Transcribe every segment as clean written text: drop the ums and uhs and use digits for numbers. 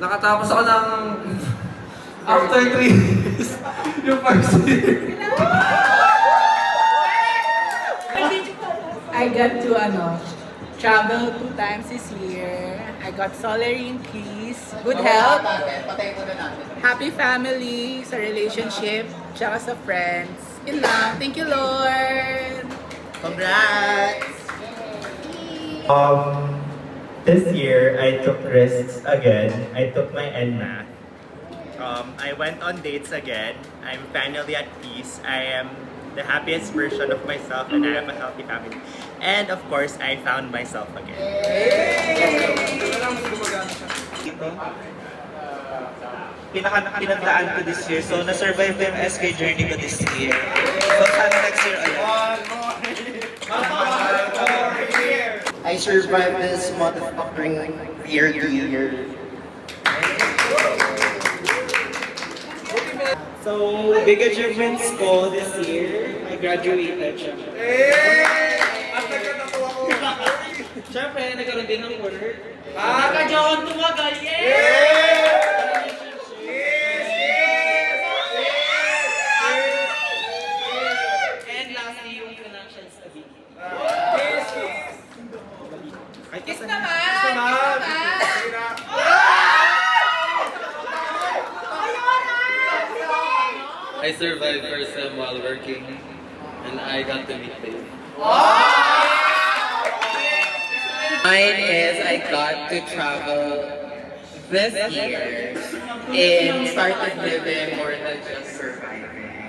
Nakatapos ako ng after 3 years, yung first year. I got to travel 2 times this year. I got salary increase, good health, happy family, sa relationship, tsaka sa friends. Yun lang. Thank you, Lord! Congrats! This year, I took risks again. I took my NMAT. I went on dates again. I'm finally at peace. I am the happiest version of myself and I have a healthy family. And of course, I found myself again. Pinagdaan ko this year. So, na-survive ko yung SK journey ko this year. So, sana next year ulit. I survived this motherfucking year to year. So, big achievements ko this year. I graduated, syempre. Syempre, nagkaroon din ng work. Nagka-joon tumagal! And lastly, yung financial stability. Kiss naman! Kiss naman! I survived first time while working, and I got to meet Dave. Mine is I got to travel this year and started living more than just surviving.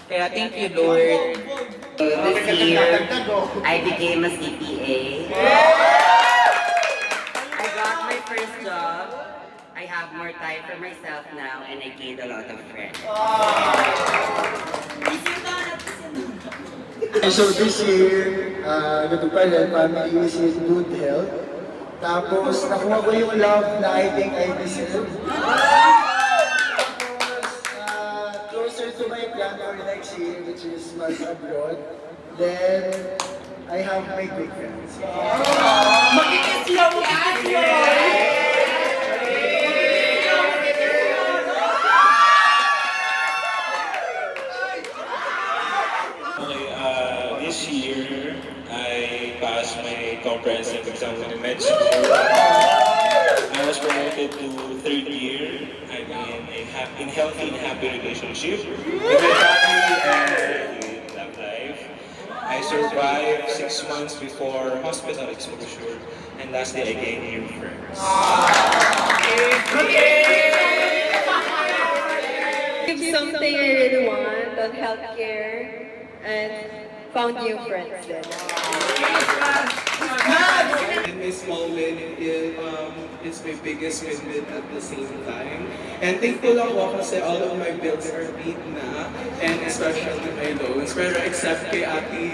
Kaya thank you, Lord. This year, I became a CPA. I got my first job. I have more time for myself now and I gained a lot of friends. So this year, natupalan, family is in good health. Tapos, nakuha ko yung love na I think I deserve. Tapos, closer to my plan for next year, which is mas abroad. Then, I have my big friends. This year, I passed my comprehensive exam in med school. I was promoted to 3rd year. I'm in a healthy and happy relationship with my family and with love life. I survived 6 months before hospital exposure, and lastly, I gained new friends. If something I really want on healthcare and found new friends then. And my small win is my biggest win at the same time. And thankful ako kasi all of my bills are paid na, and especially my loans. Pero except kay Ate.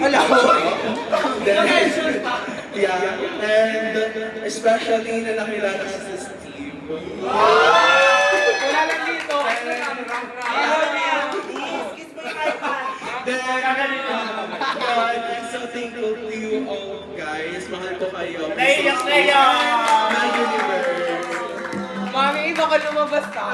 Yeah, and especially na nakilala ko sa Steve. Wala lang dito! I'm so thankful to you all guys. Mahal ko kayo. Naiyak! My universe. Mami, baka lumabas ka.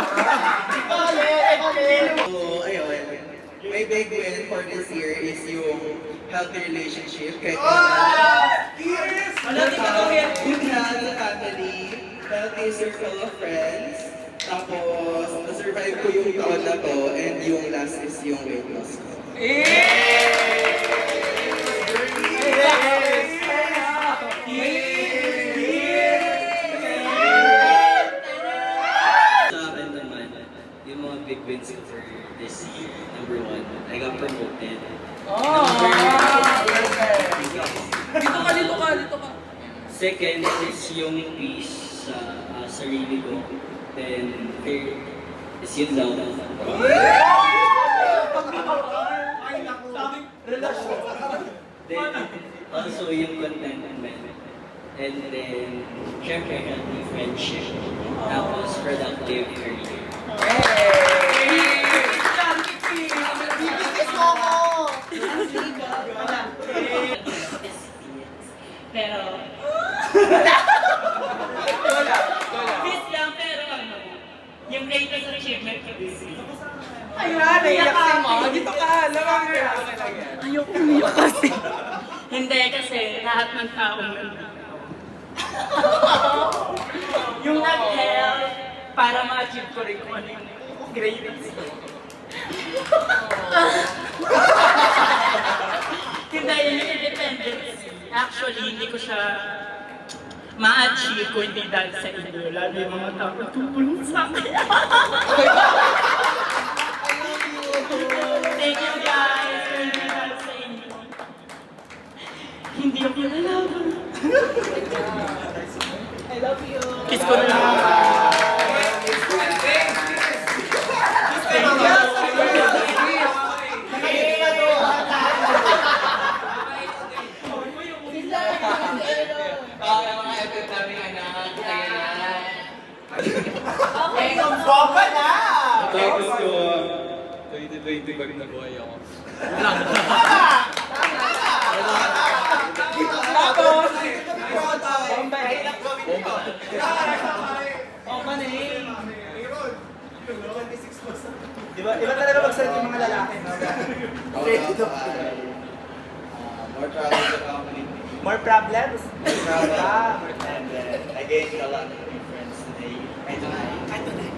So, ayun. My big win for this year is yung healthy relationship. Kahit good health sa family, healthy circle of friends, tapos na-survive ko yung taon na to, and yung last is yung weight loss ko. Sa akin naman, yung mga big wins ko for this year. Number 1, I got promoted. Dito ka. Second is yung peace sa sarili ko. Then third is yun lang. Then also yung contentment. And then, syempre, healthy friendship. Tapos productive career. Pero Ayun, naiyak si Mo. Dito ka, lamang ka. Ayoko umiyak kasi. Hindi kasi lahat ng tao yung nag-help para ma-achieve ko rin kung ano yung grades ko. Hindi, yun yung independence. Actually, hindi ko siya ma-achieve kung hindi dahil sa inyo. Lalo yung mga tao tumulong sa akin. Thank you guys. Kung hindi dahil sa inyo. Hindi ako nalalaban. I love you. Kiss ko na lang. Tapos ko, 2020 pag nabuhay ako. Tapos, Iba talaga magsalit yung mga lalaki, no? More trouble to come. More problems? And then I gained a lot of new friends today. Tonight. And then,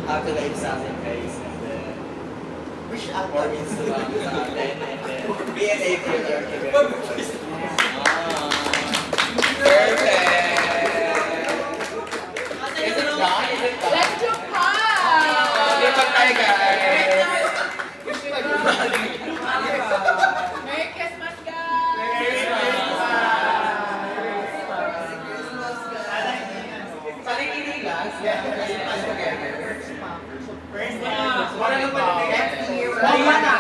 happy life sa ating guys. And then, wish out more means to lang sa atin. And then, B&A filler. Perfect! Is it done? Is it done? let's do pie! Lipat tayo guys! Merry Christmas, guys!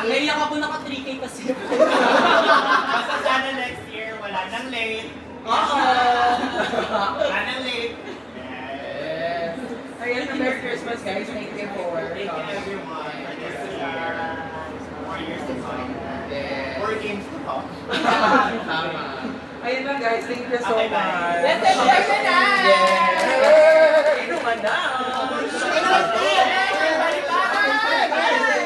Naiyak ako naka 3K kasi. Basta sana next year, wala nang late. Wala nang late. Yes. Ayan, Merry Christmas, guys. Thank you for Thank you everyone. This is more years to come. More games to come. Ayun lang, guys. Thank you so Okay, much. bye. Let's enjoy the night! Yes. Inuman na! Inuman na! Everybody, bye!